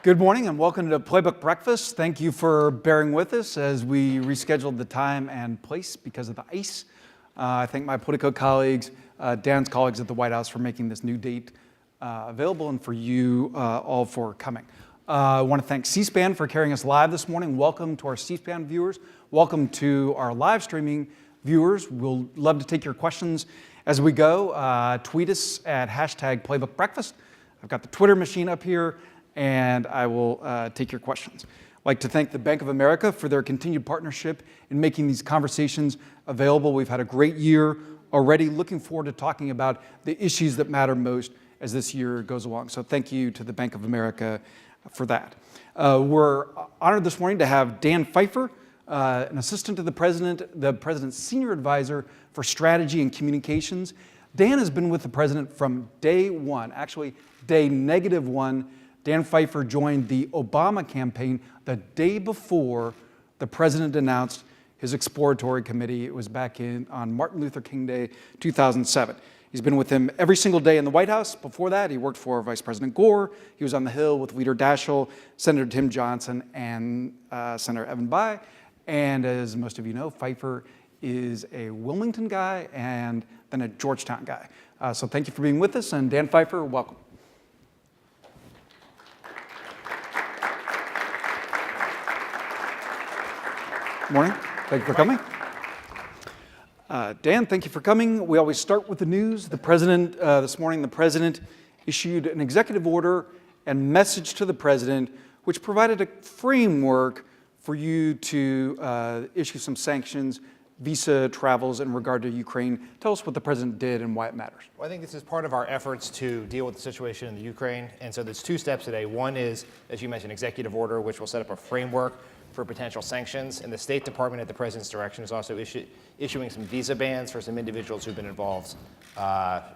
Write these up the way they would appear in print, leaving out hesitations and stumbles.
Good morning and welcome to Playbook Breakfast. Thank you for bearing with us as we rescheduled the time and place because of the ice. I thank my Politico colleagues, Dan's colleagues at the White House for making this new date available and for you all for coming. I want to thank C-SPAN for carrying us live this morning. Welcome to our C-SPAN viewers. Welcome to our live streaming viewers. We'll love to take your questions as we go. Tweet us at #PlaybookBreakfast. I've got the Twitter machine up here, and I will take your questions. I'd like to thank the Bank of America for their continued partnership in making these conversations available. We've had a great year already. Looking forward to talking about the issues that matter most as this year goes along. So thank you to the Bank of America for that. We're honored this morning to have Dan Pfeiffer, an assistant to the president's senior advisor for strategy and communications. Dan has been with the president from day one, actually day -1. Dan Pfeiffer joined the Obama campaign the day before the president announced his exploratory committee. It was back on Martin Luther King Day, 2007. He's been with him every single day in the White House. Before that, he worked for Vice President Gore. He was on the Hill with Leader Daschle, Senator Tim Johnson, and Senator Evan Bayh. And as most of you know, Pfeiffer is a Wilmington guy and then a Georgetown guy. So thank you for being with us. And Dan Pfeiffer, welcome. Morning. Thank you for coming. Dan, thank you for coming. We always start with the news. The president, this morning, the president issued an executive order and message to the president, which provided a framework for you to issue some sanctions, visa travels in regard to Ukraine. Tell us what the president did and why it matters. Well, I think this is part of our efforts to deal with the situation in the Ukraine. And so there's two steps today. One is, as you mentioned, executive order, which will set up a framework for potential sanctions. And the State Department, at the president's direction, is also issuing some visa bans for some individuals who've been involved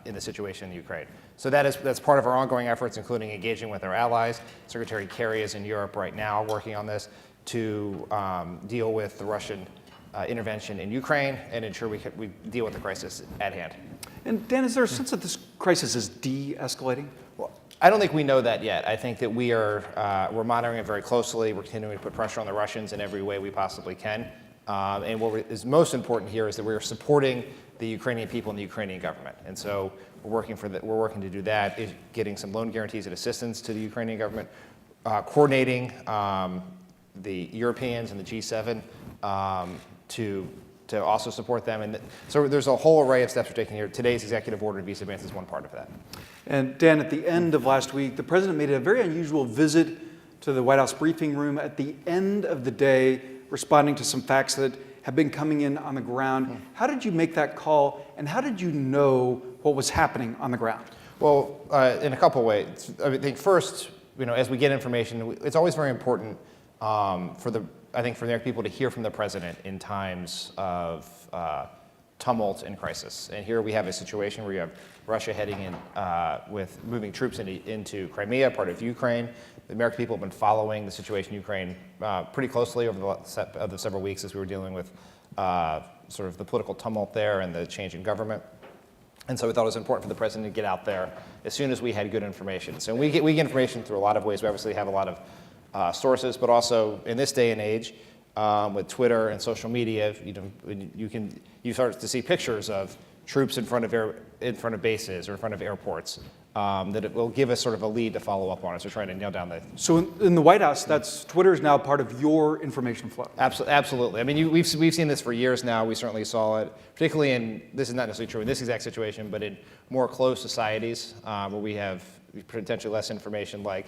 in the situation in Ukraine. So that's part of our ongoing efforts, including engaging with our allies. Secretary Kerry is in Europe right now working on this to deal with the Russian intervention in Ukraine and ensure we deal with the crisis at hand. And Dan, is there a sense that this crisis is de-escalating? Well, I don't think we know that yet. I think that we're monitoring it very closely. We're continuing to put pressure on the Russians in every way we possibly can. And what is most important here is that we're supporting the Ukrainian people and the Ukrainian government. And so we're working to do that, getting some loan guarantees and assistance to the Ukrainian government, coordinating the Europeans and the G7 to also support them. And so there's a whole array of steps we're taking here. Today's executive order and visa bans is one part of that. And Dan, at the end of last week, the president made a very unusual visit to the White House briefing room at the end of the day, responding to some facts that have been coming in on the ground. How did you make that call, and how did you know what was happening on the ground? Well, in a couple ways. I think first, as we get information, it's always very important for the American people to hear from the president in times of tumult and crisis. And here we have a situation where you have Russia heading in with moving troops into Crimea, part of Ukraine. The American people have been following the situation in Ukraine pretty closely over the several weeks as we were dealing with sort of the political tumult there and the change in government. And so we thought it was important for the president to get out there as soon as we had good information. So we get information through a lot of ways. We obviously have a lot of sources, but also in this day and age, with Twitter and social media, you start to see pictures of troops in front of bases or in front of airports. That it will give us sort of a lead to follow up on as we're trying to nail down the. So in the White House, Twitter is now part of your information flow. Absolutely. I mean, we've seen this for years now. We certainly saw it, particularly this is not necessarily true in this exact situation, but in more closed societies where we have potentially less information, like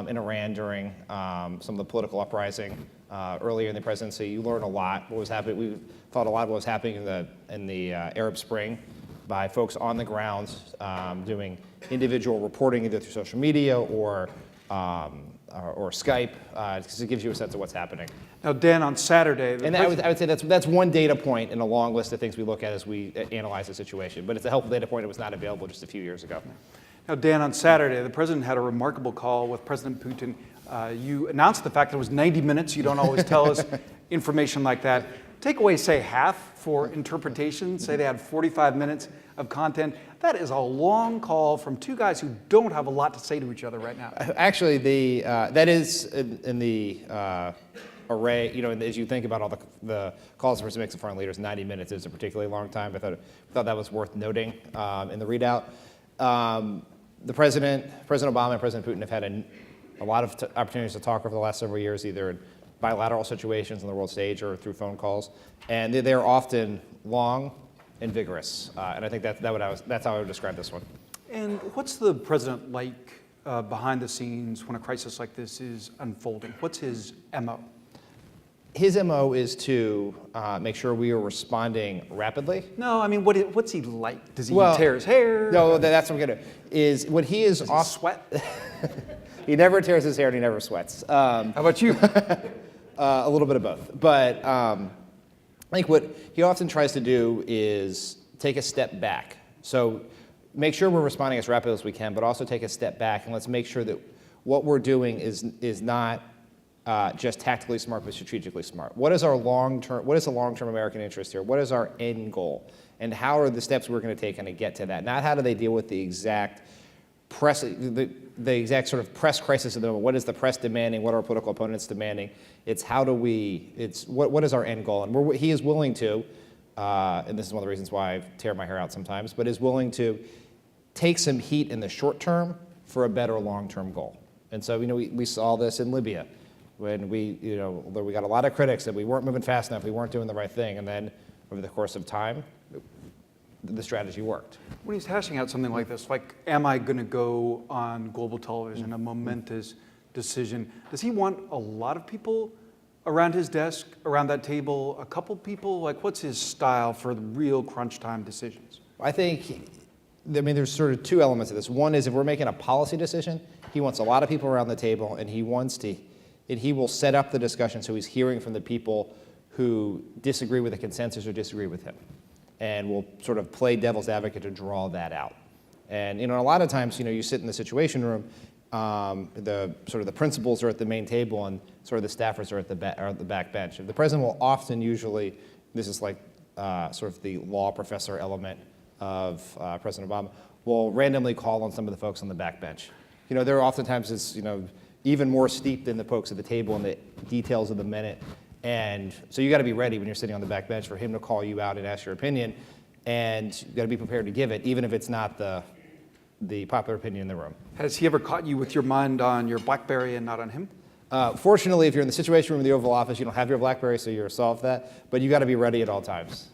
in Iran during some of the political uprising earlier in the presidency. You learn a lot what was happening. We thought a lot of what was happening in the Arab Spring by folks on the ground doing individual reporting either through social media or Skype, because it gives you a sense of what's happening. Now, Dan, on Saturday, I would say that's one data point in a long list of things we look at as we analyze the situation. But it's a helpful data point that was not available just a few years ago. Now, Dan, on Saturday, the president had a remarkable call with President Putin. You announced the fact that it was 90 minutes. You don't always tell us information like that. Take away, say, half for interpretation. Say they had 45 minutes of content. That is a long call from two guys who don't have a lot to say to each other right now. Actually, that is in the array, as you think about all the calls the person makes to foreign leaders, 90 minutes is a particularly long time. I thought that was worth noting in the readout. President Obama and President Putin have had a lot of opportunities to talk over the last several years, either in bilateral situations on the world stage or through phone calls, and they're often long and vigorous. And I think that's how I would describe this one. And what's the president like behind the scenes when a crisis like this is unfolding? What's his MO? His MO is to make sure we are responding rapidly. No, I mean, what's he like? Does he tear his hair? No, that's what I'm gonna. Is what he is Does off. he sweat? He never tears his hair and he never sweats. How about you? A little bit of both. But I think what he often tries to do is take a step back. So make sure we're responding as rapidly as we can, but also take a step back and let's make sure that what we're doing is not just tactically smart, but strategically smart. What is the long-term American interest here? What is our end goal? And how are the steps we're going to take to get to that? Not how do they deal with the exact the exact sort of press crisis of the moment. What is the press demanding? What are our political opponents demanding? It's what is our end goal? And he is willing to, and this is one of the reasons why I tear my hair out sometimes, but is willing to take some heat in the short term for a better long-term goal. And so, we saw this in Libya when we got a lot of critics that we weren't moving fast enough, we weren't doing the right thing, and then over the course of time, the strategy worked. When he's hashing out something like this, like, am I going to go on global television, a momentous decision, does he want a lot of people around his desk, around that table, a couple people? Like, what's his style for the real crunch time decisions? I think, there's sort of two elements of this. One is if we're making a policy decision, he wants a lot of people around the table, and he will set up the discussion so he's hearing from the people who disagree with the consensus or disagree with him. And we'll sort of play devil's advocate to draw that out. And a lot of times, you sit in the Situation Room, the principals are at the main table and sort of the staffers are at the back bench. The president will often usually, this is like sort of the law professor element of President Obama, will randomly call on some of the folks on the back bench. There are oftentimes it's even more steeped than the folks at the table in the details of the minute. And so you got to be ready when you're sitting on the back bench for him to call you out and ask your opinion, and you got to be prepared to give it, even if it's not the popular opinion in the room. Has he ever caught you with your mind on your BlackBerry and not on him? Fortunately, if you're in the Situation Room in the Oval Office, you don't have your BlackBerry, so you're solved that. But you got to be ready at all times.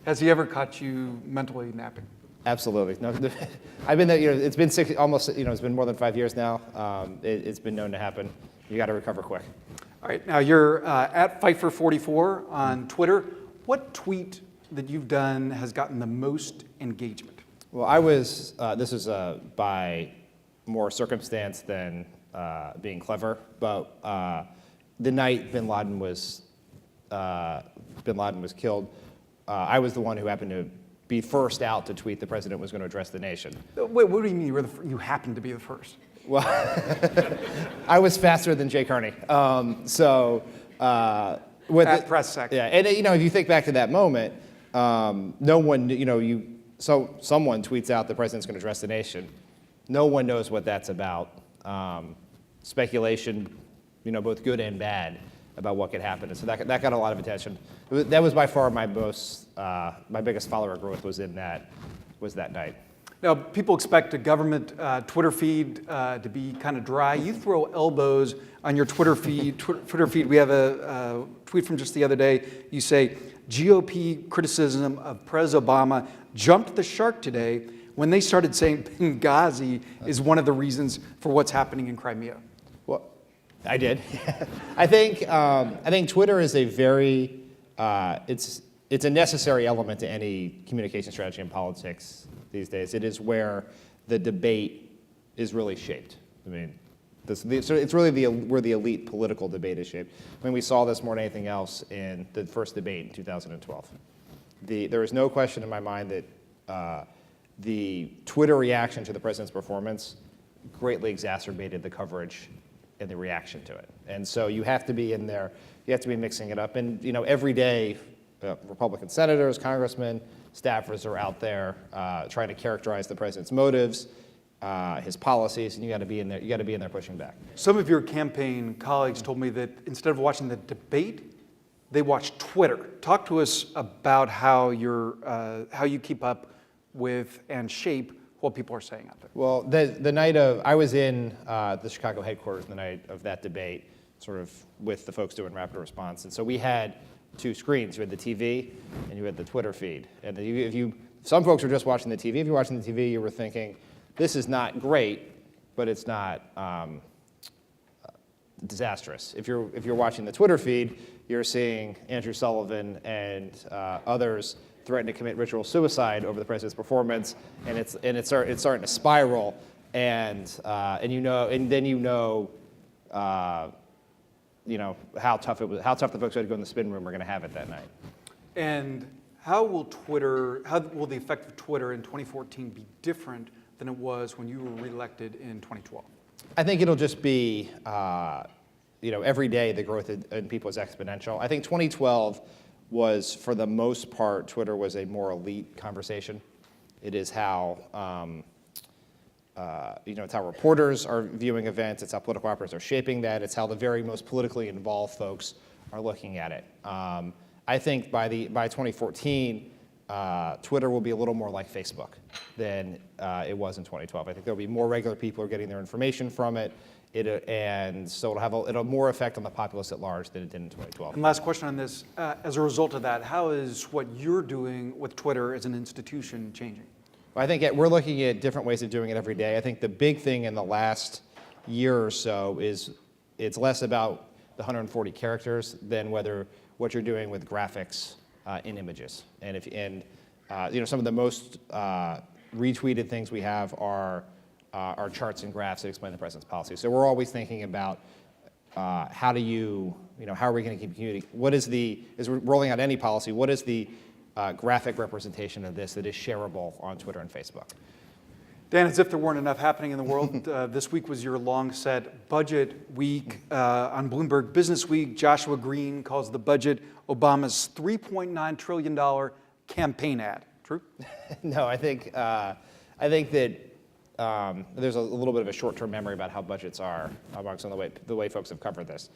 Has he ever caught you mentally napping? Absolutely. No, I've been there. It's been it's been more than 5 years now. It's been known to happen. You got to recover quick. All right, now you're at Pfeiffer44 on Twitter. What tweet that you've done has gotten the most engagement? Well, I was, this is by more circumstance than being clever, but the night bin Laden was killed, I was the one who happened to be first out to tweet the president was going to address the nation. Wait, what do you mean you happened to be the first? Well, I was faster than Jay Carney. At press sec. Yeah, and if you think back to that moment, no one, someone tweets out the president's going to address the nation. No one knows what that's about. Speculation, both good and bad, about what could happen. And so that got a lot of attention. That was by far my biggest follower growth was that night. Now, people expect a government Twitter feed to be kind of dry. You throw elbows on your Twitter feed. We have a tweet from just the other day. You say, GOP criticism of Pres Obama jumped the shark today when they started saying Benghazi is one of the reasons for what's happening in Crimea. Well, I did. I think Twitter is a very, it's a necessary element to any communication strategy in politics these days. It is where the debate is really shaped. So it's really where the elite political debate is shaped. We saw this more than anything else in the first debate in 2012. There is no question in my mind that the Twitter reaction to the president's performance greatly exacerbated the coverage and the reaction to it. And so you have to be in there, you have to be mixing it up. And every day Republican senators, congressmen, staffers are out there trying to characterize the president's motives, his policies, and you got to be in there. You got to be in there pushing back. Some of your campaign colleagues told me that instead of watching the debate, they watch Twitter. Talk to us about how you keep up with and shape what people are saying out there. Well, the night of, I was in the Chicago headquarters the night of that debate, sort of with the folks doing rapid response, and so we had two screens. You had the TV and you had the Twitter feed. And some folks were just watching the TV. If you're watching the TV, you were thinking, this is not great, but it's not disastrous. If you're watching the Twitter feed, you're seeing Andrew Sullivan and others threaten to commit ritual suicide over the president's performance, and it's starting to spiral, and then you know how tough the folks who had to go in the spin room are going to have it that night. And how will the effect of Twitter in 2014 be different than it was when you were reelected in 2012? I think it'll just be, every day the growth in people is exponential. I think 2012 was, for the most part, Twitter was a more elite conversation. It is how, it's how reporters are viewing events. It's how political operators are shaping that. It's how the very most politically involved folks are looking at it. I think by 2014, Twitter will be a little more like Facebook than it was in 2012. I think there'll be more regular people who are getting their information from it, and so it'll have more effect on the populace at large than it did in 2012. And last question on this: as a result of that, how is what you're doing with Twitter as an institution changing? Well, I think we're looking at different ways of doing it every day. I think the big thing in the last year or so is it's less about the 140 characters than what you're doing with graphics in images. And some of the most retweeted things we have are charts and graphs that explain the president's policy. So we're always thinking about how are we going to keep community? As we're rolling out any policy, what is the graphic representation of this that is shareable on Twitter and Facebook? Dan, as if there weren't enough happening in the world, this week was your long-set budget week. On Bloomberg Business Week, Joshua Green calls the budget Obama's $3.9 trillion campaign ad. True? No, I think that there's a little bit of a short-term memory about how budgets are amongst the way folks have covered this.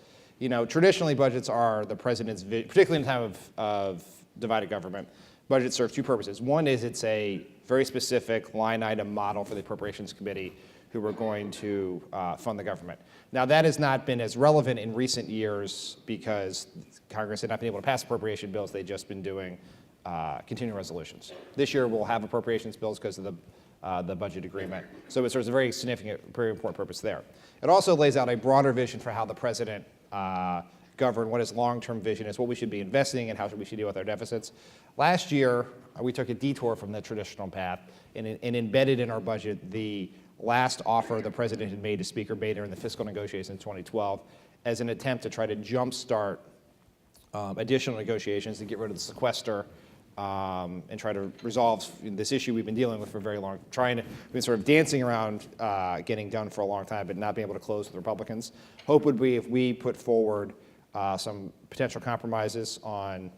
Traditionally, budgets are the president's vision, particularly in a time of divided government. Budgets serve two purposes. One is it's a very specific line item model for the Appropriations Committee who are going to fund the government. Now, that has not been as relevant in recent years because Congress had not been able to pass appropriation bills. They've just been doing continuing resolutions. This year, we'll have appropriations bills because of the budget agreement. So it serves a very significant, very important purpose there. It also lays out a broader vision for how the president govern, what his long-term vision is, what we should be investing in, how we should deal with our deficits. Last year, we took a detour from the traditional path and embedded in our budget the last offer the president had made to Speaker Boehner in the fiscal negotiations in 2012 as an attempt to try to jumpstart additional negotiations to get rid of the sequester and try to resolve this issue we've been dealing with for a very long time. We've been sort of dancing around getting done for a long time, but not being able to close with Republicans. Hope would be if we put forward some potential compromises on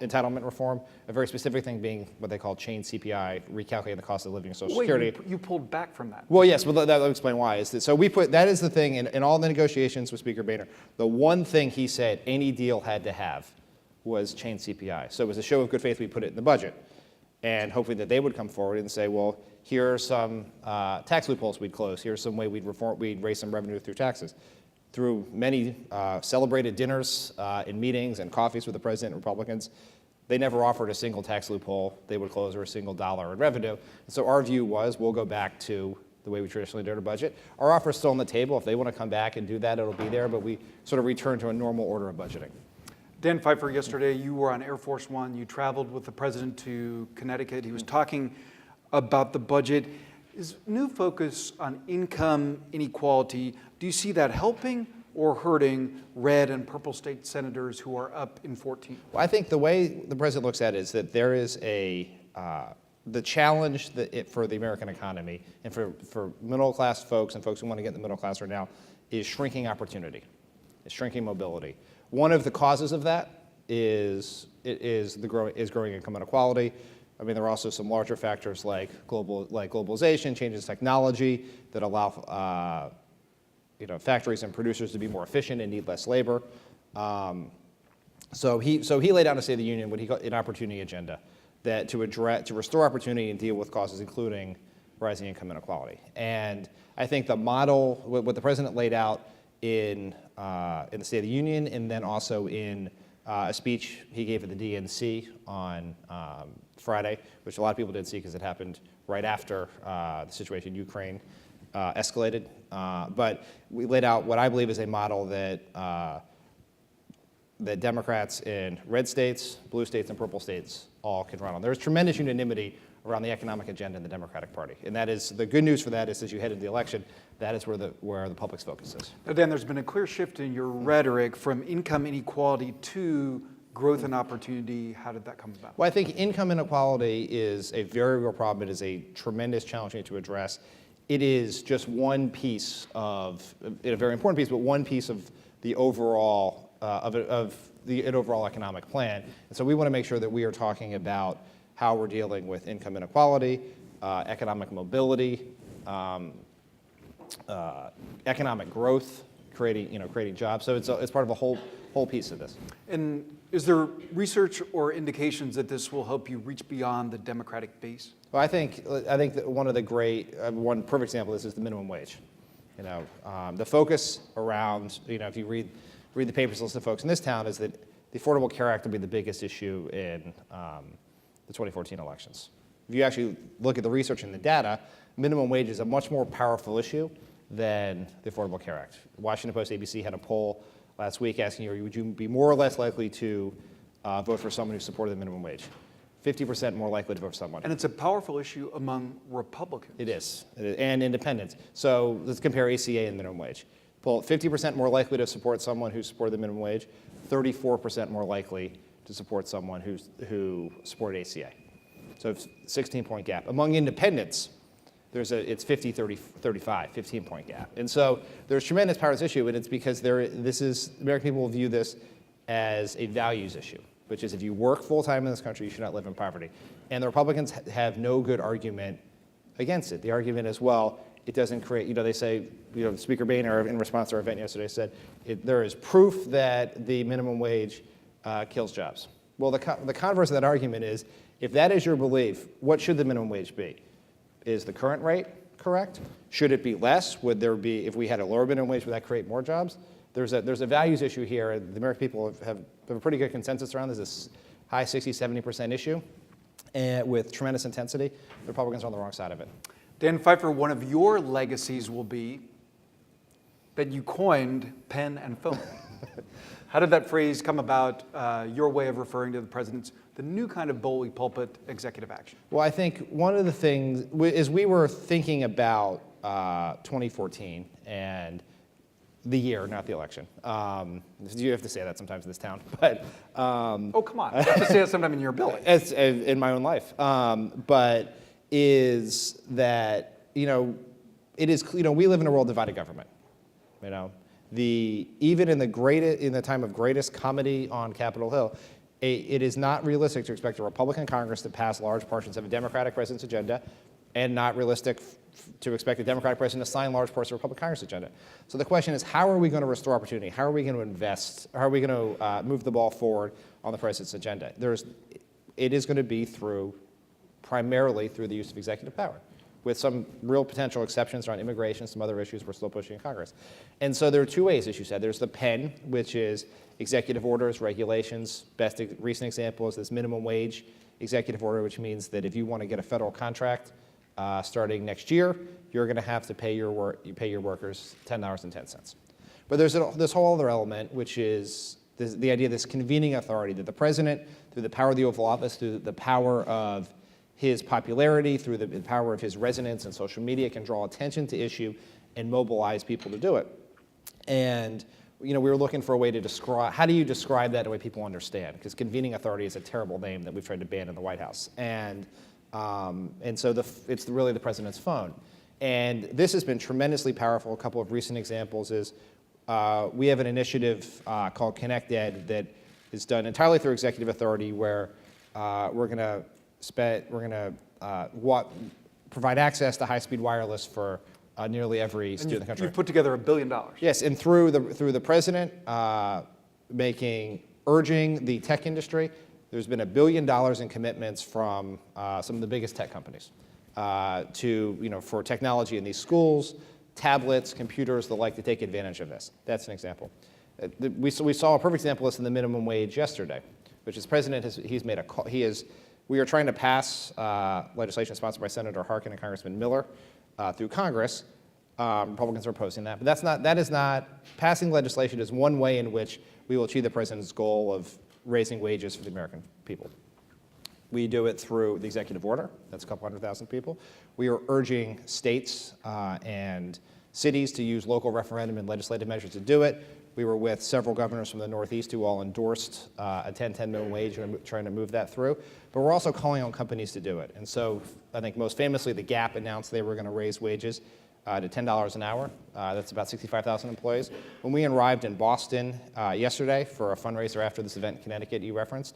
entitlement reform, a very specific thing being what they call chain CPI, recalculating the cost of living and Social Security. You pulled back from that. Well, yes, but that'll explain why. That is the thing in all the negotiations with Speaker Boehner. The one thing he said any deal had to have was chain CPI. So it was a show of good faith we put it in the budget, and hoping that they would come forward and say, well, here are some tax loopholes we'd close. Here's some way we'd raise some revenue through taxes. Through many celebrated dinners and meetings and coffees with the president and Republicans, they never offered a single tax loophole they would close or a single dollar in revenue. And so our view was we'll go back to the way we traditionally did our budget. Our offer is still on the table. If they want to come back and do that, it'll be there, but we sort of return to a normal order of budgeting. Dan Pfeiffer, yesterday you were on Air Force One. You traveled with the president to Connecticut. He was talking about the budget. His new focus on income inequality, do you see that helping or hurting red and purple state senators who are up in 14? Well, I think the way the president looks at it is that there is the challenge for the American economy and for middle-class folks and folks who want to get in the middle class right now is shrinking opportunity. It's shrinking mobility. One of the causes of that is growing income inequality. I mean, there are also some larger factors like globalization, changes in technology that allow factories and producers to be more efficient and need less labor. So he laid out in the State of the Union what he called an opportunity agenda, that to restore opportunity and deal with causes including rising income inequality. And I think the model, what the president laid out in the State of the Union, and then also in a speech he gave at the DNC on Friday, which a lot of people didn't see because it happened right after the situation in Ukraine escalated. But we laid out what I believe is a model that Democrats in red states, blue states, and purple states all can run on. There's tremendous unanimity around the economic agenda in the Democratic Party. And that is, the good news for that is, as you head into the election, that is where the public's focus is. Now, Dan, there's been a clear shift in your rhetoric from income inequality to growth and opportunity. How did that come about? Well, I think income inequality is a very real problem. It is a tremendous challenge we need to address. It is just one piece of, a very important piece, but one piece of the overall, an overall economic plan. And so we want to make sure that we are talking about how we're dealing with income inequality, economic mobility, economic growth, creating jobs. So it's part of a whole piece of this. And is there research or indications that this will help you reach beyond the Democratic base? Well, I think that one perfect example of this is the minimum wage. The focus around, if you read the papers, listen to folks in this town, is that the Affordable Care Act will be the biggest issue in the 2014 elections. If you actually look at the research and the data, minimum wage is a much more powerful issue than the Affordable Care Act. Washington Post, ABC had a poll last week asking you, would you be more or less likely to vote for someone who supported the minimum wage? 50% more likely to vote for someone. And it's a powerful issue among Republicans. It is, and independents. So let's compare ACA and minimum wage. 50% more likely to support someone who supported the minimum wage, 34% more likely to support someone who supported ACA. So it's a 16-point gap. Among independents, it's 50-35, 15-point gap. And so there's tremendous power to this issue, and it's because American people will view this as a values issue, which is if you work full-time in this country, you should not live in poverty. And the Republicans have no good argument against it. The argument is, well, it doesn't create, they say, Speaker Boehner, in response to our event yesterday, said, there is proof that the minimum wage kills jobs. Well, the converse of that argument is, if that is your belief, what should the minimum wage be? Is the current rate correct? Should it be less? Would there be, if we had a lower minimum wage, would that create more jobs? There's a values issue here. The American people have a pretty good consensus around this. This high 60, 70% issue, and with tremendous intensity. The Republicans are on the wrong side of it. Dan Pfeiffer, one of your legacies will be that you coined pen and phone. How did that phrase come about, your way of referring to the president's, the new kind of bully pulpit executive action? Well, I think one of the things, as we were thinking about 2014 and the year, not the election. You have to say that sometimes in this town, but oh, come on! You have to say that sometime in your building. It's in my own life, but is that it is we live in a world of divided government. Even in the time of greatest comedy on Capitol Hill, it is not realistic to expect a Republican Congress to pass large portions of a Democratic president's agenda, and not realistic to expect a Democratic president to sign large parts of the Republican Congress agenda. So the question is, how are we going to restore opportunity? How are we going to invest? How are we going to move the ball forward on the president's agenda? It is going to be primarily through the use of executive power, with some real potential exceptions around immigration, some other issues we're still pushing in Congress. And so there are two ways, as you said. There's the pen, which is executive orders, regulations. Recent example is this minimum wage executive order, which means that if you want to get a federal contract starting next year, you're going to have to pay your workers $10.10. But there's this whole other element, which is the idea of this convening authority, that the president, through the power of the Oval Office, through the power of his popularity, through the power of his resonance and social media, can draw attention to issue and mobilize people to do it. And we were looking for a way to describe, how do you describe that in a way people understand? Because convening authority is a terrible name that we've tried to ban in the White House. And so it's really the president's phone. And this has been tremendously powerful. A couple of recent examples is we have an initiative called Connect Ed that is done entirely through executive authority, where we're going to provide access to high-speed wireless for nearly every student in the country. You've put together $1 billion. Yes, and through the president urging the tech industry, there's been $1 billion in commitments from some of the biggest tech companies for technology in these schools, tablets, computers, the like, to take advantage of this. That's an example. We saw a perfect example of this in the minimum wage yesterday, which is he's made a call. We are trying to pass legislation sponsored by Senator Harkin and Congressman Miller through Congress. Republicans are opposing that, but that is not passing legislation is one way in which we will achieve the president's goal of raising wages for the American people. We do it through the executive order. That's a couple 100,000 people. We are urging states and cities to use local referendum and legislative measures to do it. We were with several governors from the Northeast who all endorsed a 10 minimum wage and trying to move that through. But we're also calling on companies to do it. And so I think most famously, the Gap announced they were going to raise wages to $10 an hour. That's about 65,000 employees. When we arrived in Boston yesterday for a fundraiser after this event in Connecticut you referenced,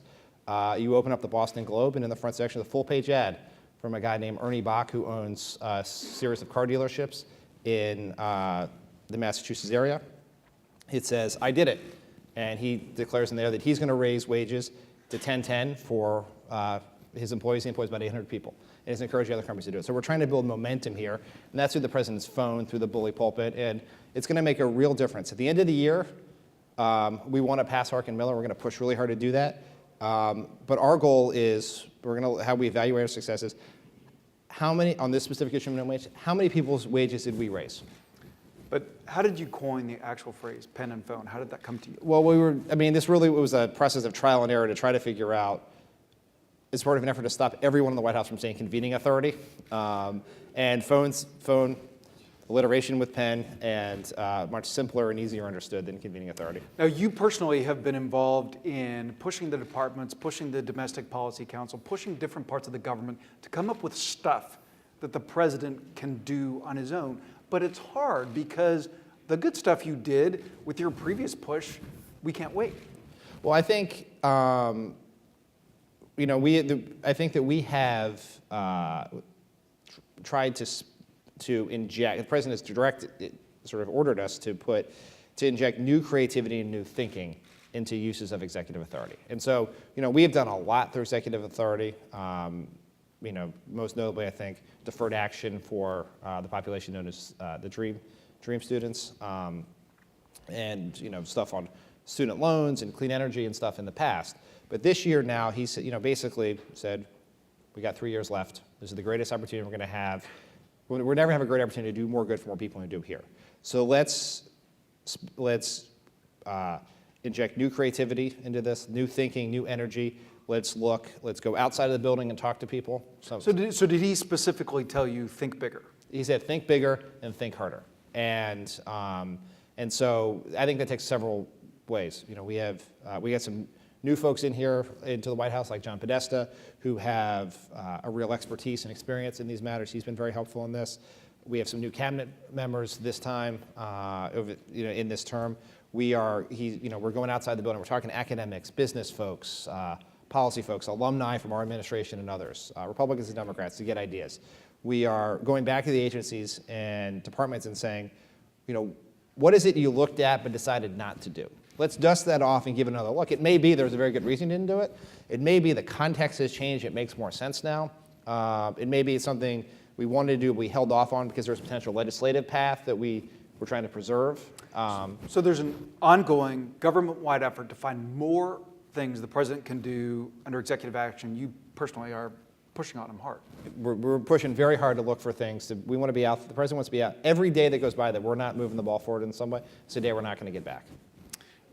you open up the Boston Globe, and in the front section, a full-page ad from a guy named Ernie Bach, who owns a series of car dealerships in the Massachusetts area. It says, "I did it." And he declares in there that he's going to raise wages to $10.10 for his employees. He employs about 800 people. And he's encouraging other companies to do it. So we're trying to build momentum here. And that's through the president's phone, through the bully pulpit. And it's going to make a real difference. At the end of the year, we want to pass Harkin Miller. We're going to push really hard to do that. But our goal is, how we evaluate our successes, on this specific issue of minimum wage, how many people's wages did we raise? But how did you coin the actual phrase, pen and phone? How did that come to you? Well, this really was a process of trial and error to try to figure out, as part of an effort to stop everyone in the White House from saying convening authority, and phone alliteration with pen, and much simpler and easier understood than convening authority. Now, you personally have been involved in pushing the departments, pushing the Domestic Policy Council, pushing different parts of the government to come up with stuff that the president can do on his own. But it's hard because the good stuff you did with your previous push, we can't wait. Well, I think I think that we have tried to inject. The president has sort of ordered us to inject new creativity and new thinking into uses of executive authority. And so, we have done a lot through executive authority. Most notably, I think, deferred action for the population known as the DREAM students, and stuff on student loans and clean energy and stuff in the past. But this year now, he basically said, we got 3 years left. This is the greatest opportunity we're going to have. We're never going to have a great opportunity to do more good for more people than we do here. So let's inject new creativity into this, new thinking, new energy. Let's go outside of the building and talk to people. So did he specifically tell you, think bigger? He said, think bigger and think harder. And so I think that takes several ways. We got some new folks into the White House, like John Podesta, who have a real expertise and experience in these matters. He's been very helpful in this. We have some new cabinet members this time, in this term. We're going outside the building. We're talking to academics, business folks, policy folks, alumni from our administration and others, Republicans and Democrats, to get ideas. We are going back to the agencies and departments and saying, what is it you looked at but decided not to do? Let's dust that off and give it another look. It may be there's a very good reason you didn't do it. It may be the context has changed. It makes more sense now. It may be it's something we wanted to do, we held off on because there's a potential legislative path that we were trying to preserve. So there's an ongoing government-wide effort to find more things the president can do under executive action. You personally are pushing on him hard. We're pushing very hard to look for things. We want to be out. The president wants to be out. Every day that goes by that we're not moving the ball forward in some way, it's a day we're not going to get back.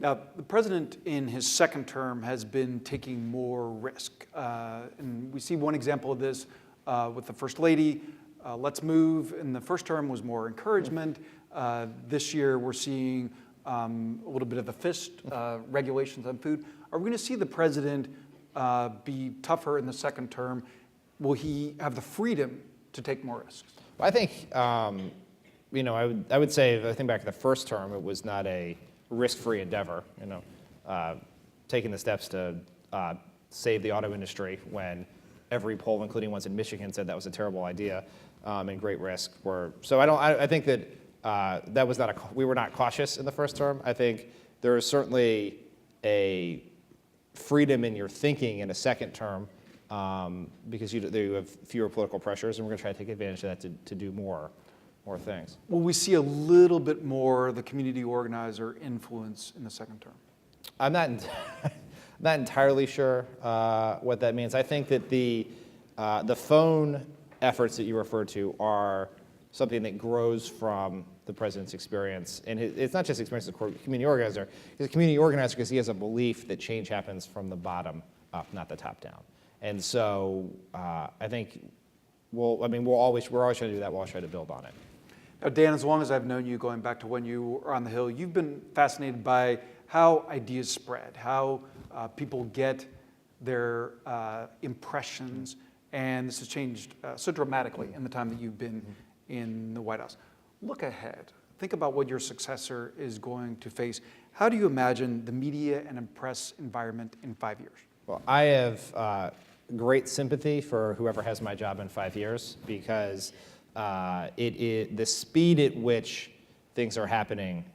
Now, the president in his second term has been taking more risk. And we see one example of this with the First Lady. Let's Move in the first term was more encouragement. This year we're seeing a little bit of the fist regulations on food. Are we going to see the president be tougher in the second term? Will he have the freedom to take more risks? Well, I think, I would say, if I think back to the first term, it was not a risk-free endeavor. taking the steps to save the auto industry when every poll, including ones in Michigan, said that was a terrible idea and great risk. So I think that we were not cautious in the first term. I think there is certainly a freedom in your thinking in a second term because you have fewer political pressures, and we're going to try to take advantage of that to do more things. Will we see a little bit more the community organizer influence in the second term? I'm not not entirely sure what that means. I think that the phone efforts that you refer to are something that grows from the president's experience. And it's not just experience as a community organizer. He's a community organizer because he has a belief that change happens from the bottom up, not the top down. And so I think we're always trying to do that. We'll always try to build on it. Now, Dan, as long as I've known you, going back to when you were on the Hill, you've been fascinated by how ideas spread, how people get their impressions, and this has changed so dramatically in the time that you've been in the White House. Look ahead. Think about what your successor is going to face. How do you imagine the media and press environment in 5 years? Well, I have great sympathy for whoever has my job in 5 years because the speed at which things are happening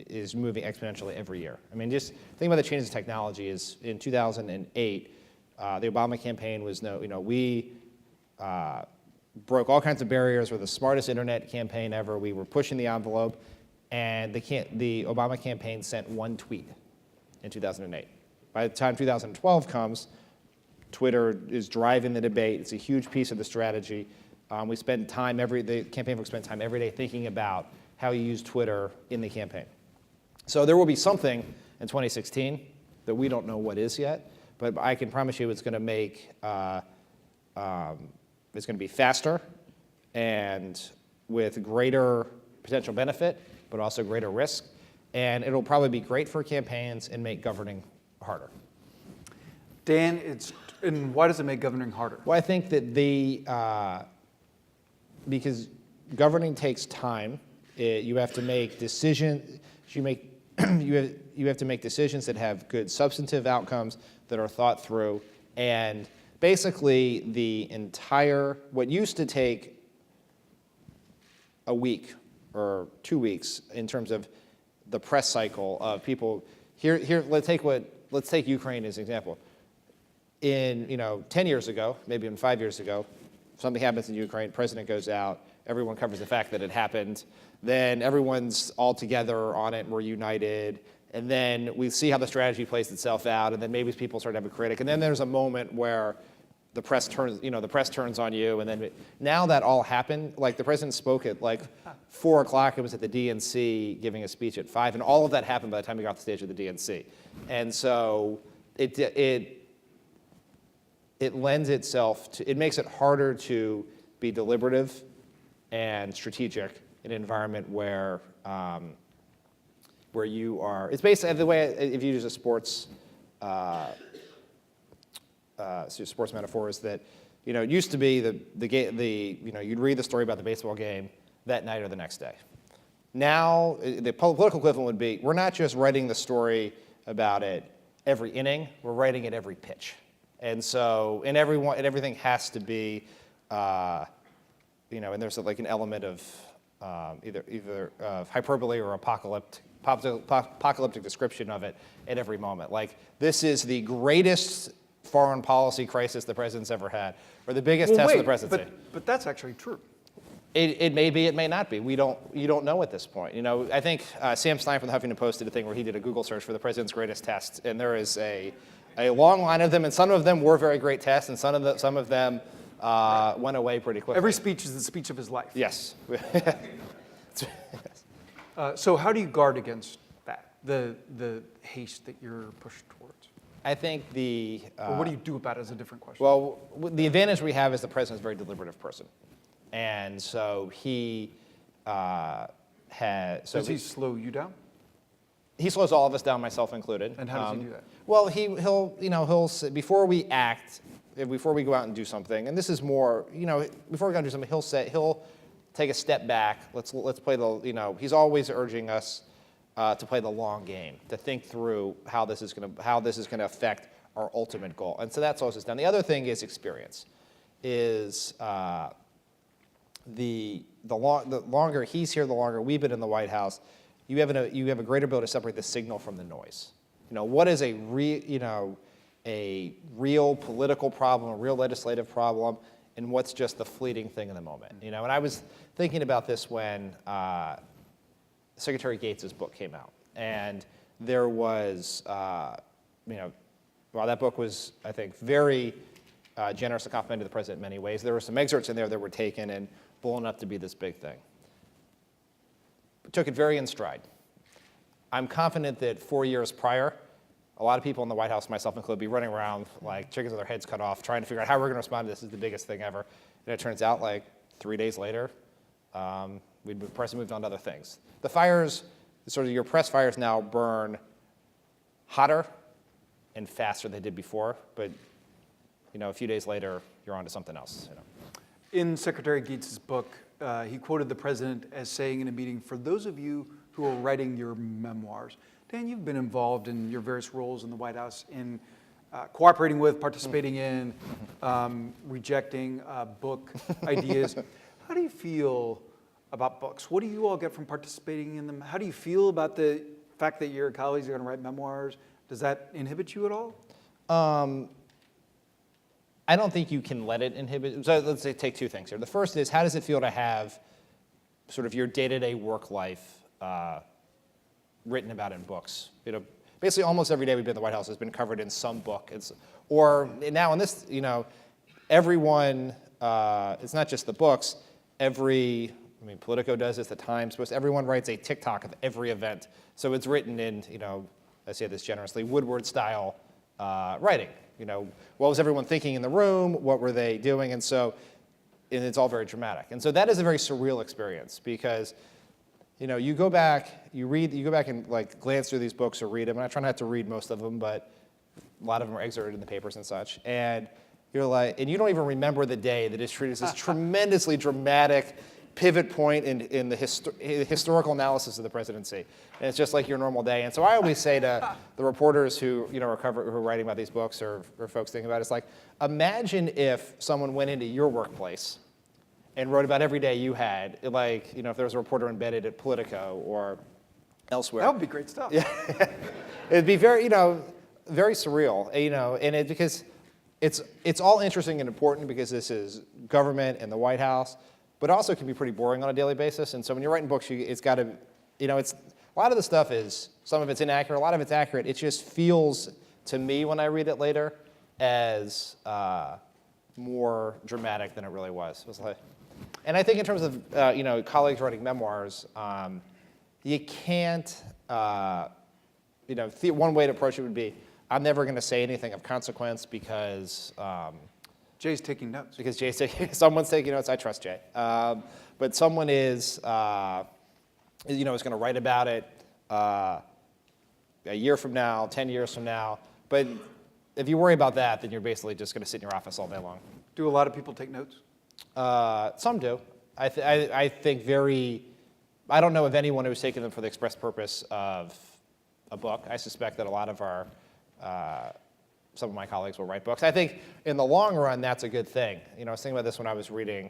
is moving exponentially every year. I mean, just think about the changes in technology. Is in 2008, the Obama campaign was we broke all kinds of barriers. We're the smartest internet campaign ever. We were pushing the envelope, and the Obama campaign sent one tweet in 2008. By the time 2012 comes, Twitter is driving the debate. It's a huge piece of the strategy. The campaign folks spend time every day thinking about how you use Twitter in the campaign. So there will be something in 2016 that we don't know what is yet, but I can promise you it's going to make it's going to be faster and with greater potential benefit, but also greater risk, and it'll probably be great for campaigns and make governing harder. Dan, and why does it make governing harder? Well, I think that because governing takes time. You have to make decisions. You have to make decisions that have good substantive outcomes that are thought through, and basically what used to take a week or 2 weeks in terms of the press cycle of people. Let's take Ukraine as an example. In 10 years ago, maybe even 5 years ago, something happens in Ukraine, president goes out, everyone covers the fact that it happened, then everyone's all together on it and we're united, and then we see how the strategy plays itself out, and then maybe people start to have a critic, and then there's a moment where the press turns on you, and then now that all happened, like the president spoke at like 4 o'clock, it was at the DNC giving a speech at 5, and all of that happened by the time he got off the stage of the DNC. And so it lends itself to, it makes it harder to be deliberative and strategic in an environment where you are. It's basically the way, if you use a sports metaphor, is that it used to be you'd read the story about the baseball game that night or the next day. Now the political equivalent would be we're not just writing the story about it every inning, we're writing it every pitch. And so, everything has to be, and there's like an element of either hyperbole or apocalyptic description of it at every moment. Like, this is the greatest foreign policy crisis the president's ever had, or the biggest test of the presidency. But that's actually true. It may be, it may not be. You don't know at this point. I think Sam Stein from the Huffington Post did a thing where he did a Google search for the president's greatest test, and there is a long line of them, and some of them were very great tests, and some of them went away pretty quickly. Every speech is the speech of his life. Yes. So how do you guard against that, the haste that you're pushed towards? I think or what do you do about it is a different question. Well, the advantage we have is the president's a very deliberative person. And so he has... Does he slow you down? He slows all of us down, myself included. And how does he do that? Well, he'll say, before we act, before we go out and do something, and this is more, before we go out and do something, he'll take a step back. Let's play he's always urging us to play the long game, to think through how this is going to affect our ultimate goal. And so that slows us down. The other thing is experience. The longer he's here, the longer we've been in the White House, you have a greater ability to separate the signal from the noise. What is a real political problem, a real legislative problem, and what's just the fleeting thing in the moment. And I was thinking about this when Secretary Gates' book came out, and there was, while that book was, I think, very generous and complimentary to the president in many ways, there were some excerpts in there that were taken and blown up to be this big thing. Took it very in stride. I'm confident that 4 years prior, a lot of people in the White House, myself included, be running around like chickens with their heads cut off, trying to figure out how we're going to respond to this. This is the biggest thing ever. And it turns out, like 3 days later, the president moved on to other things. The fires, sort of your press fires now burn hotter and faster than they did before, but a few days later, you're on to something else. In Secretary Gates' book, he quoted the president as saying in a meeting, "For those of you who are writing your memoirs," Dan, you've been involved in your various roles in the White House in cooperating with, participating in, rejecting book ideas. How do you feel about books? What do you all get from participating in them? How do you feel about the fact that your colleagues are going to write memoirs? Does that inhibit you at all? I don't think you can let it inhibit. So let's say take two things here. The first is, how does it feel to have sort of your day-to-day work life written about in books? Basically almost every day we've been in the White House has been covered in some book. Or now in this, everyone, it's not just the books. Politico does this, the Times, everyone writes a TikTok of every event. So it's written in, I say this generously, Woodward-style writing. What was everyone thinking in the room? What were they doing? And it's all very dramatic. And so that is a very surreal experience because, you go back and like glance through these books or read them. And I try not to read most of them, but a lot of them are excerpted in the papers and such. And you're like, and you don't even remember the day that is treated as this tremendously dramatic pivot point in the historical analysis of the presidency. And it's just like your normal day. And so I always say to the reporters who who are writing about these books or folks thinking about it, it's like, imagine if someone went into your workplace and wrote about every day you had, like, if there was a reporter embedded at Politico or elsewhere. That would be great stuff. Yeah. It'd be very, very surreal, and because it's all interesting and important because this is government and the White House, but also can be pretty boring on a daily basis. And so when you're writing books, it's got to, it's a lot of the stuff is, some of it's inaccurate, a lot of it's accurate. It just feels to me when I read it later as more dramatic than it really was. It was like, and I think in terms of colleagues writing memoirs, you can't. One way to approach it would be, I'm never going to say anything of consequence because. Jay's taking notes. Because someone's taking notes. I trust Jay. But someone is going to write about it a year from now, 10 years from now. But if you worry about that, then you're basically just going to sit in your office all day long. Do a lot of people take notes? Some do. I think I don't know of anyone who's taken them for the express purpose of a book. I suspect that a lot of some of my colleagues will write books. I think in the long run, that's a good thing. I was thinking about this when I was reading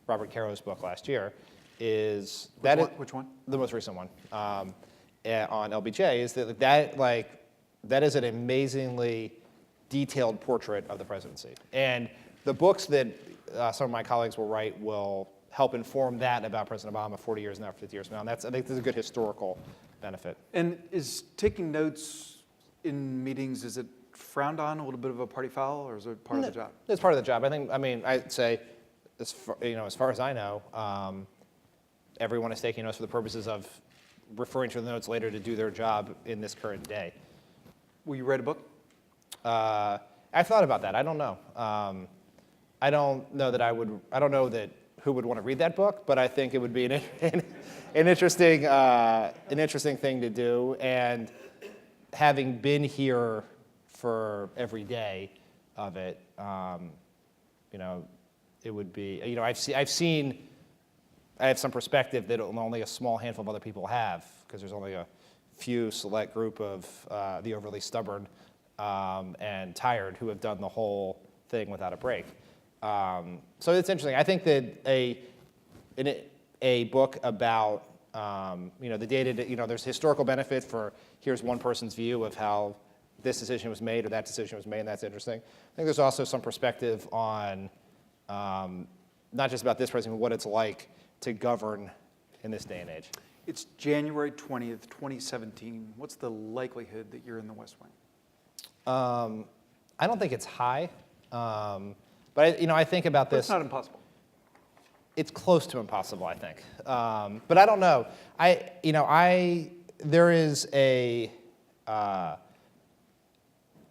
Robert Caro's book last year. Which one? The most recent one on LBJ. Is that is an amazingly detailed portrait of the presidency. And the books that some of my colleagues will write will help inform that about President Obama 40 years now, 50 years now. And I think there's a good historical benefit. And is taking notes in meetings, is it frowned on, a little bit of a party foul, or is it part of the job? It's part of the job. I'd say, as far as I know, everyone is taking notes for the purposes of referring to the notes later to do their job in this current day. Will you write a book? I've thought about that. I don't know. I don't know that I would. I don't know that who would want to read that book, but I think it would be an interesting thing to do. And having been here for every day of it, it would be. I have some perspective that only a small handful of other people have, because there's only a few select group of the overly stubborn and tired who have done the whole thing without a break. So it's interesting. I think that a book about the data, there's historical benefit for here's one person's view of how this decision was made or that decision was made, and that's interesting. I think there's also some perspective on not just about this president, but what it's like to govern in this day and age. It's January 20th, 2017. What's the likelihood that you're in the West Wing? I don't think it's high, but I think about But this. it's not impossible. It's close to impossible, I think. But I don't know. There is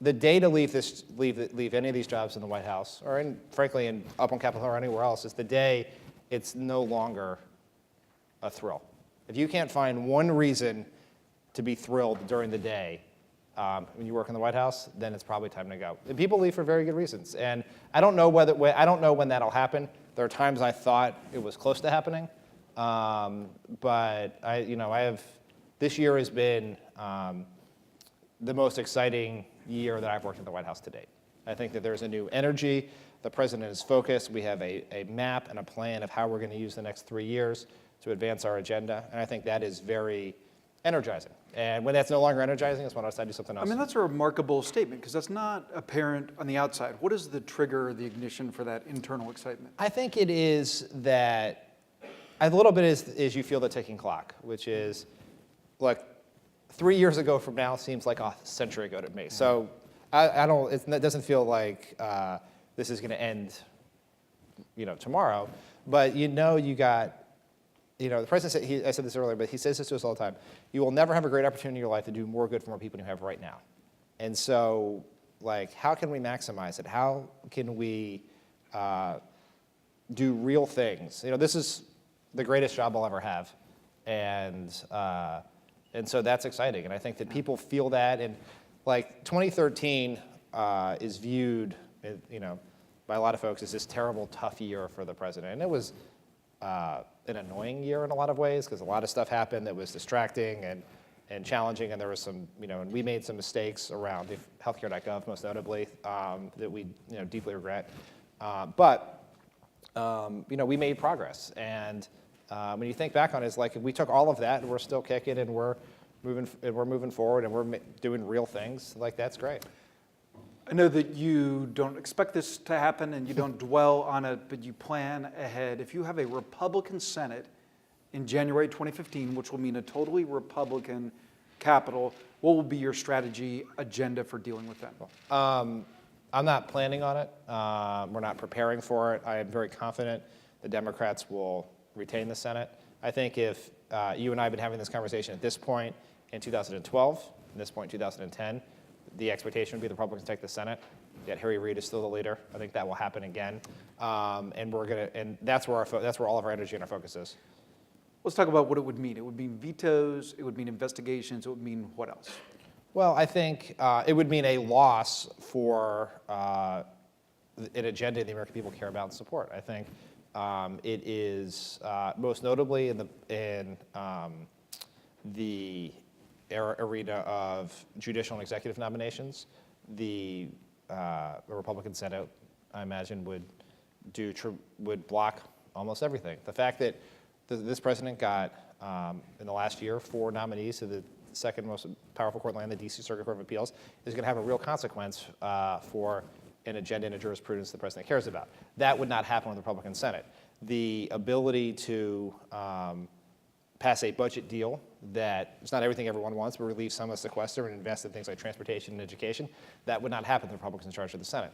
the day to leave any of these jobs in the White House, or frankly up on Capitol Hill or anywhere else, is the day it's no longer a thrill. If you can't find one reason to be thrilled during the day when you work in the White House, then it's probably time to go. And people leave for very good reasons, and I don't know when that'll happen. There are times I thought it was close to happening, but this year has been the most exciting year that I've worked at the White House to date. I think that there's a new energy. The president is focused. We have a map and a plan of how we're going to use the next 3 years to advance our agenda, and I think that is very energizing. And when that's no longer energizing, it's when I decide to do something else. I mean, that's a remarkable statement because that's not apparent on the outside. What is the trigger, the ignition for that internal excitement? I think it is that a little bit is you feel the ticking clock, which is like 3 years ago from now seems like a century ago to me. So it doesn't feel like this is going to end, tomorrow. But you got. The president said, I said this earlier, but he says this to us all the time. You will never have a great opportunity in your life to do more good for more people than you have right now. And so, how can we maximize it? How can we do real things? This is the greatest job I'll ever have. And so that's exciting. And I think that people feel that. And 2013 is viewed, by a lot of folks as this terrible, tough year for the president. And it was an annoying year in a lot of ways because a lot of stuff happened that was distracting and challenging, and there was some, and we made some mistakes around healthcare.gov most notably that we deeply regret. But we made progress, and when you think back on it, it's like if we took all of that and we're still kicking and we're moving forward and we're doing real things, that's great. I know that you don't expect this to happen and you don't dwell on it, but you plan ahead. If you have a Republican Senate in January 2015, which will mean a totally Republican Capitol, what will be your strategy agenda for dealing with them? I'm not planning on it. We're not preparing for it. I am very confident the Democrats will retain the Senate. I think if you and I have been having this conversation at this point in 2012, at this point in 2010, the expectation would be the Republicans take the Senate. Yet Harry Reid is still the leader. I think that will happen again, and that's where all of our energy and our focus is. Let's talk about what it would mean. It would mean vetoes. It would mean investigations. It would mean what else? Well, I think it would mean a loss for an agenda the American people care about and support. I think it is most notably in the arena of judicial and executive nominations. The Republican Senate, I imagine, would block almost everything. The fact that this president got, in the last year, 4 nominees to the second most powerful court in the land, the D.C. Circuit Court of Appeals, is going to have a real consequence for an agenda and a jurisprudence the president cares about. That would not happen with the Republican Senate. The ability to pass a budget deal that it's not everything everyone wants, but relieve some of the sequester and invest in things like transportation and education, that would not happen with the Republicans in charge of the Senate.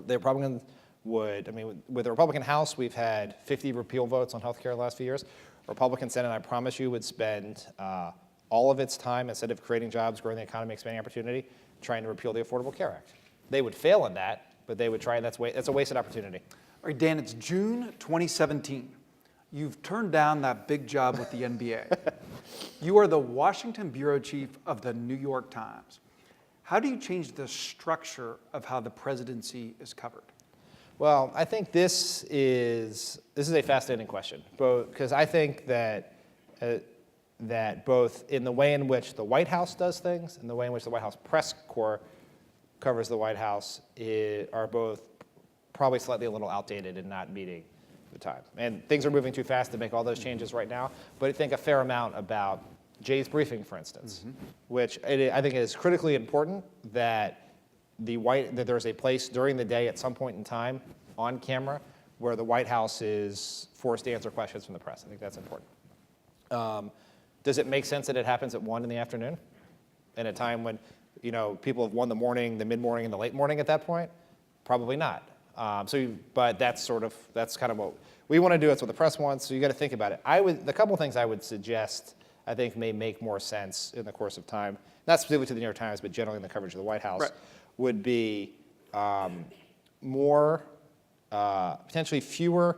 The Republicans would, with the Republican House, we've had 50 repeal votes on health care the last few years. Republican Senate, I promise you, would spend all of its time, instead of creating jobs, growing the economy, expanding opportunity, trying to repeal the Affordable Care Act. They would fail in that, but they would try, and that's a wasted opportunity. All right, Dan, it's June 2017. You've turned down that big job with the NBA. You are the Washington bureau chief of the New York Times. How do you change the structure of how the presidency is covered? Well, I think this is a fascinating question, because I think that that both in the way in which the White House does things and the way in which the White House press corps covers the White House are both probably slightly a little outdated and not meeting the time. And things are moving too fast to make all those changes right now, but I think a fair amount about Jay's briefing, for instance, which I think is critically important that that there's a place during the day at some point in time on camera where the White House is forced to answer questions from the press. I think that's important. Does it make sense that it happens at 1 in the afternoon, in a time when people have won the morning, the mid-morning, and the late morning at that point? Probably not. But that's kind of what we want to do. It's what the press wants. So you got to think about it. The couple things I would suggest I think may make more sense in the course of time, not specifically to the New York Times, but generally in the coverage of the White House, right, would be potentially fewer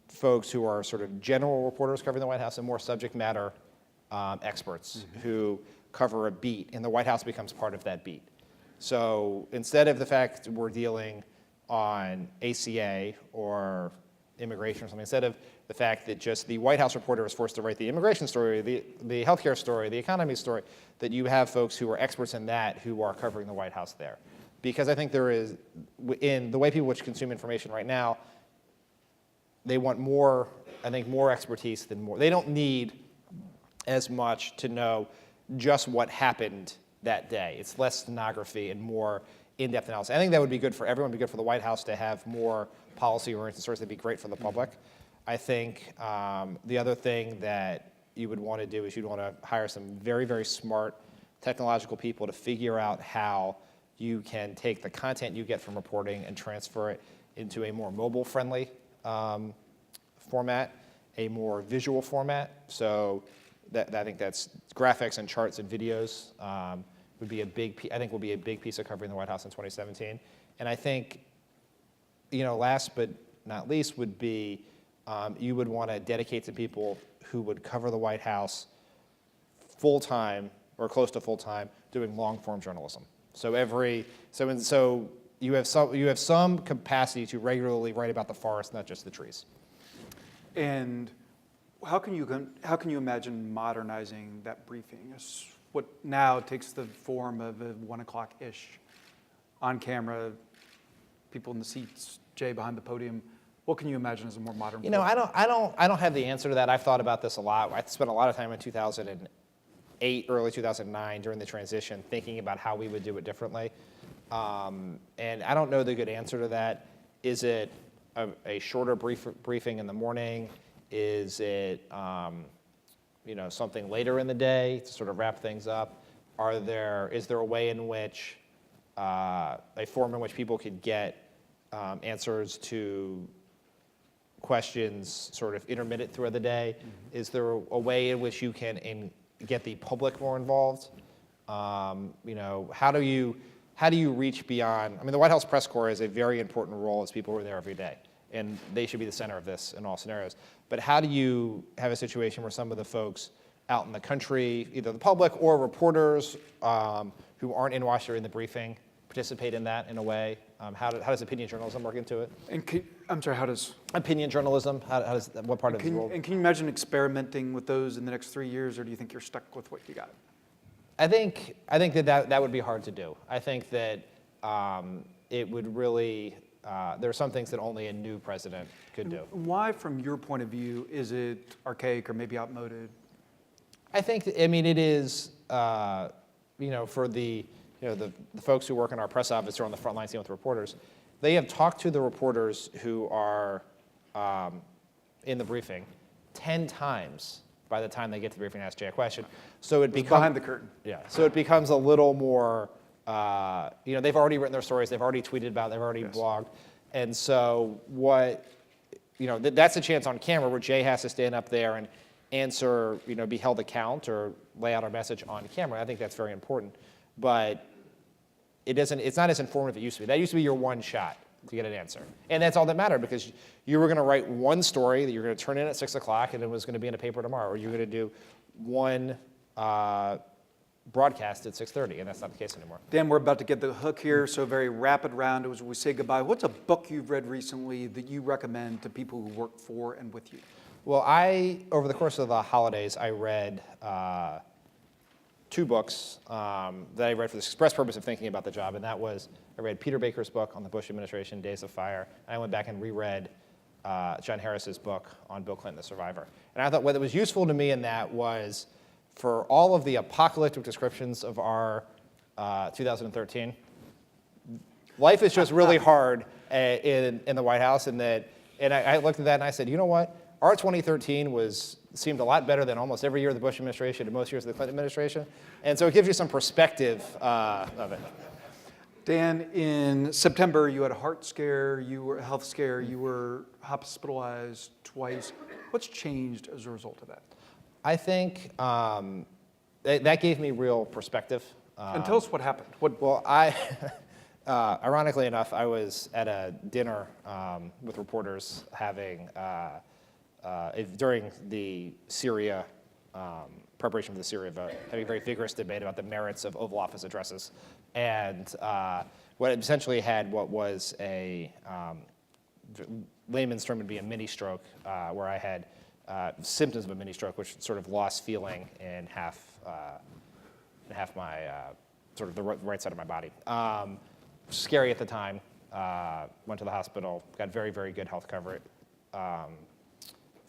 folks who are sort of general reporters covering the White House and more subject matter experts who cover a beat, and the White House becomes part of that beat. So instead of the fact we're dealing on ACA or immigration or something, instead of the fact that just the White House reporter is forced to write the immigration story, the healthcare story, the economy story, that you have folks who are experts in that who are covering the White House there. Because I think there is, in the way people which consume information right now, they want more, I think, more expertise than more. They don't need as much to know just what happened that day. It's less stenography and more in-depth analysis. I think that would be good for everyone. It'd be good for the White House to have more policy-oriented stories. That'd be great for the public. I think the other thing that you would want to do is you'd want to hire some very, very smart technological people to figure out how you can take the content you get from reporting and transfer it into a more mobile-friendly format, a more visual format. So I think that's graphics and charts and videos would be a big piece of covering the White House in 2017. And I think, last but not least would be you would want to dedicate some people who would cover the White House full-time or close to full-time doing long-form journalism. So you have some capacity to regularly write about the forest, not just the trees. And how can you imagine modernizing that briefing? What now takes the form of a 1 o'clock-ish on camera, people in the seats, Jay behind the podium. What can you imagine as a more modern? I don't have the answer to that. I've thought about this a lot. I spent a lot of time in 2008, early 2009, during the transition, thinking about how we would do it differently. And I don't know the good answer to that. Is it a shorter briefing in the morning? Is it something later in the day to sort of wrap things up? Is there a way in which a form in which people could get answers to questions sort of intermittent throughout the day? Is there a way in which you can get the public more involved? How do you reach beyond? I mean, the White House press corps has a very important role as people who are there every day, and they should be the center of this in all scenarios. But how do you have a situation where some of the folks out in the country, either the public or reporters who aren't in Washington in the briefing, participate in that in a way? How does opinion journalism work into it? And I'm sorry, how does opinion journalism? What part of the role? And can you imagine experimenting with those in the next 3 years, or do you think you're stuck with what you got? I think that would be hard to do. I think that it would really. There are some things that only a new president could do. Why, from your point of view, is it archaic or maybe outmoded? I think. It is. For the folks who work in our press office or on the front lines dealing with reporters, they have talked to the reporters who are in the briefing 10 times by the time they get to the briefing and ask Jay a question. So it becomes behind the curtain. Yeah. So it becomes a little more. They've already written their stories. They've already tweeted about. They've already blogged, and so that's a chance on camera where Jay has to stand up there and answer. Be held account or lay out our message on camera. I think that's very important, but it's not as informative as it used to be. That used to be your one shot to get an answer. And that's all that mattered, because you were going to write one story that you're going to turn in at 6 o'clock and it was going to be in a paper tomorrow, or you're going to do one broadcast at 6:30, and that's not the case anymore. Dan, we're about to get the hook here, so very rapid round as we say goodbye. What's a book you've read recently that you recommend to people who work for and with you? Well, over the course of the holidays, I read 2 books that I read for the express purpose of thinking about the job, and that was, I read Peter Baker's book on the Bush administration, Days of Fire, and I went back and reread John Harris's book on Bill Clinton, The Survivor. And I thought what was useful to me in that was, for all of the apocalyptic descriptions of our 2013, life is just really hard in the White House, and I looked at that and I said, you know what? Our 2013 seemed a lot better than almost every year of the Bush administration and most years of the Clinton administration. And so it gives you some perspective of it. Dan, in September, you had a heart scare, a health scare, you were hospitalized twice. What's changed as a result of that? I think that gave me real perspective. And tell us what happened. Well, ironically enough, I was at a dinner with reporters during the Syria, preparation for the Syria vote, having a very vigorous debate about the merits of Oval Office addresses. And what essentially had what was a layman's term would be a mini stroke, where I had symptoms of a mini stroke, which sort of lost feeling in half my, sort of the right side of my body. Scary at the time. Went to the hospital, got very, very good health coverage,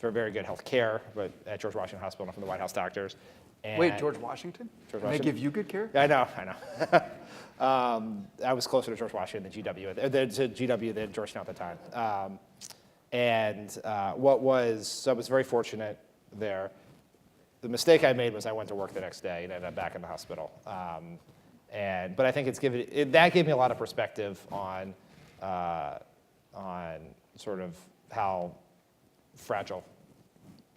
very good health care, but at George Washington Hospital, not from the White House doctors. And Wait, George Washington? George They Washington? give you good care? Yeah, I know. I was closer to George Washington than GW than Georgetown at the time. So I was very fortunate there. The mistake I made was I went to work the next day and ended up back in the hospital. But I think that gave me a lot of perspective on sort of how fragile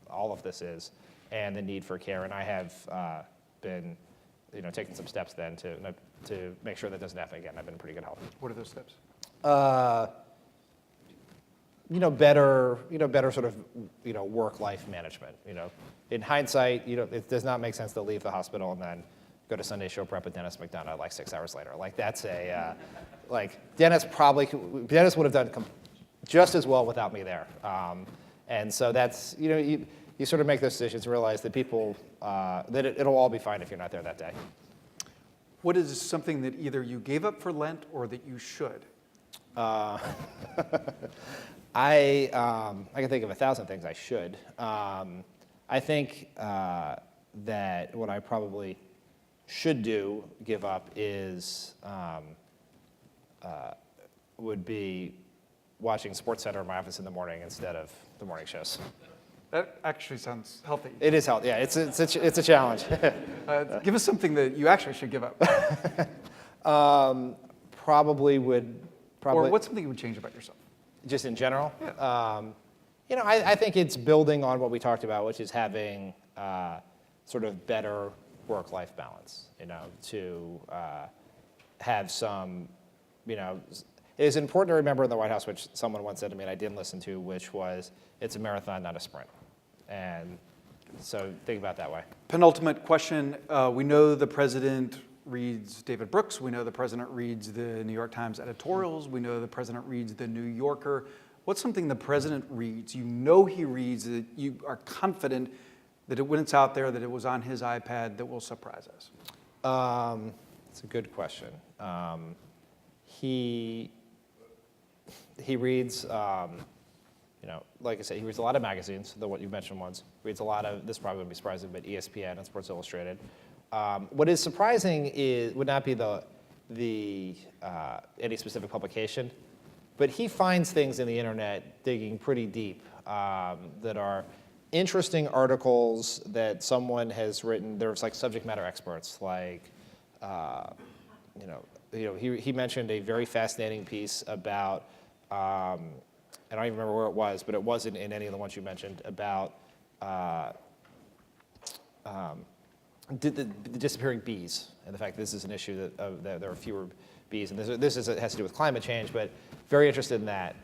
all of this is and the need for care. And I have been, taking some steps then to make sure that doesn't happen again. I've been in pretty good health. What are those steps? Better sort of, work-life management. In hindsight, it does not make sense to leave the hospital and then go to Sunday show prep with Dennis McDonough like 6 hours later. Like that's Dennis would have done just as well without me there. And so that's, you sort of make those decisions, realize that that it'll all be fine if you're not there that day. What is something that either you gave up for Lent or that you should? I can think of 1,000 things I should. I think that what I probably should give up is would be watching SportsCenter in my office in the morning instead of the morning shows. That actually sounds healthy. It is healthy. Yeah, it's a challenge. Give us something that you actually should give up. Probably. Or what's something you would change about yourself? Just in general? Yeah. I think it's building on what we talked about, which is having sort of better work-life balance, to have some, it is important to remember in the White House, which someone once said to me and I didn't listen to, which was, it's a marathon, not a sprint. And so think about it that way. Penultimate question. We know the president reads David Brooks. We know the president reads the New York Times editorials. We know the president reads the New Yorker. What's something the president reads, he reads, that you are confident that when it's out there, that it was on his iPad, that will surprise us? That's a good question. He reads, like I said, he reads a lot of magazines, what you mentioned ones. Reads a lot of, this probably wouldn't be surprising, but ESPN and Sports Illustrated. What is surprising would not be any specific publication, but he finds things in the internet digging pretty deep that are interesting articles that someone has written. There's like subject matter experts, like he mentioned a very fascinating piece about. I don't even remember where it was, but it wasn't in any of the ones you mentioned about the disappearing bees and the fact that this is an issue that there are fewer bees, and this has to do with climate change, but very interested in that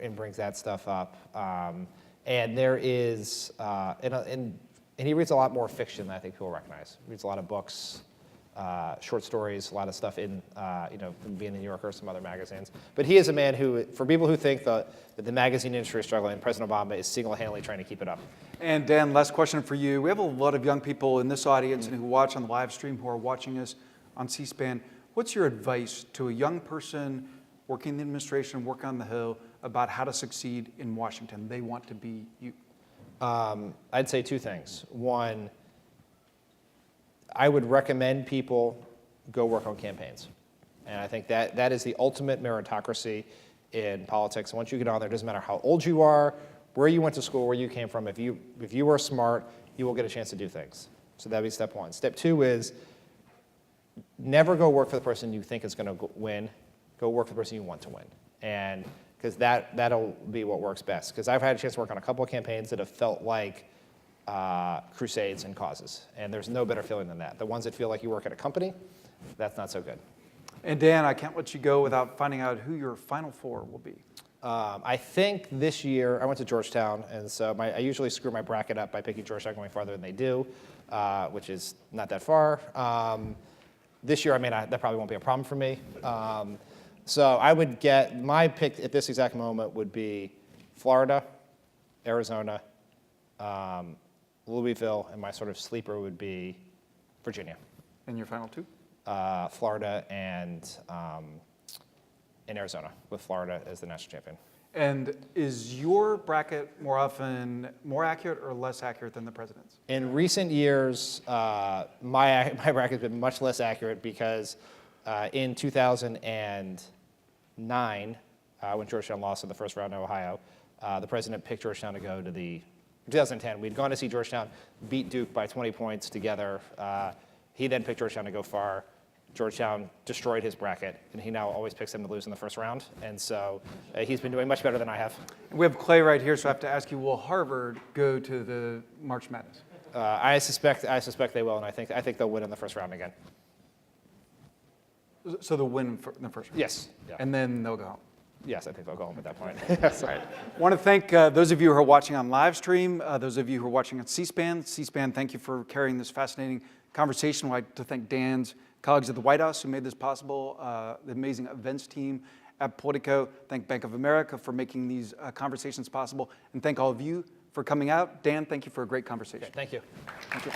and brings that stuff up. And there is, and he reads a lot more fiction than I think people recognize. He reads a lot of books short stories, a lot of stuff in, being in the New Yorker or some other magazines. But he is a man who, for people who think that the magazine industry is struggling, President Obama is single-handedly trying to keep it up. And Dan, last question for you. We have a lot of young people in this audience and who watch on the live stream who are watching us on C-SPAN. What's your advice to a young person working in the administration, working on the Hill, about how to succeed in Washington? They want to be you. I'd say two things. One, I would recommend people go work on campaigns. And I think that is the ultimate meritocracy in politics. Once you get on there, it doesn't matter how old you are, where you went to school, where you came from. If you are smart, you will get a chance to do things. So that'd be step one. Step two is never go work for the person you think is going to win. Go work for the person you want to win. And because that'll be what works best. Because I've had a chance to work on a couple of campaigns that have felt like crusades and causes. And there's no better feeling than that. The ones that feel like you work at a company, that's not so good. And Dan, I can't let you go without finding out who your Final Four will be. I think this year, I went to Georgetown, and so I usually screw my bracket up by picking Georgetown going farther than they do, which is not that far. This year, that probably won't be a problem for me. So I would get, my pick at this exact moment would be Florida, Arizona, Louisville, and my sort of sleeper would be Virginia. And your final two? Florida and Arizona, with Florida as the national champion. And is your bracket more often more accurate or less accurate than the president's? In recent years, my bracket's been much less accurate because in 2009, when Georgetown lost in the first round in Ohio, the president picked Georgetown to go to the 2010. We'd gone to see Georgetown beat Duke by 20 points together. He then picked Georgetown to go far. Georgetown destroyed his bracket, and he now always picks them to lose in the first round. And so he's been doing much better than I have. We have Clay right here, so I have to ask you, will Harvard go to the March Madness? I suspect they will, and I think they'll win in the first round again. So they'll win in the first round? Yes. Yeah. And then they'll go home? Yes, I think they'll go home at that point. All right. I want to thank those of you who are watching on live stream, those of you who are watching on C-SPAN. C-SPAN, thank you for carrying this fascinating conversation. I'd like to thank Dan's colleagues at the White House who made this possible, the amazing events team at Politico. Thank Bank of America for making these conversations possible. And thank all of you for coming out. Dan, thank you for a great conversation. Okay, thank you. Thank you.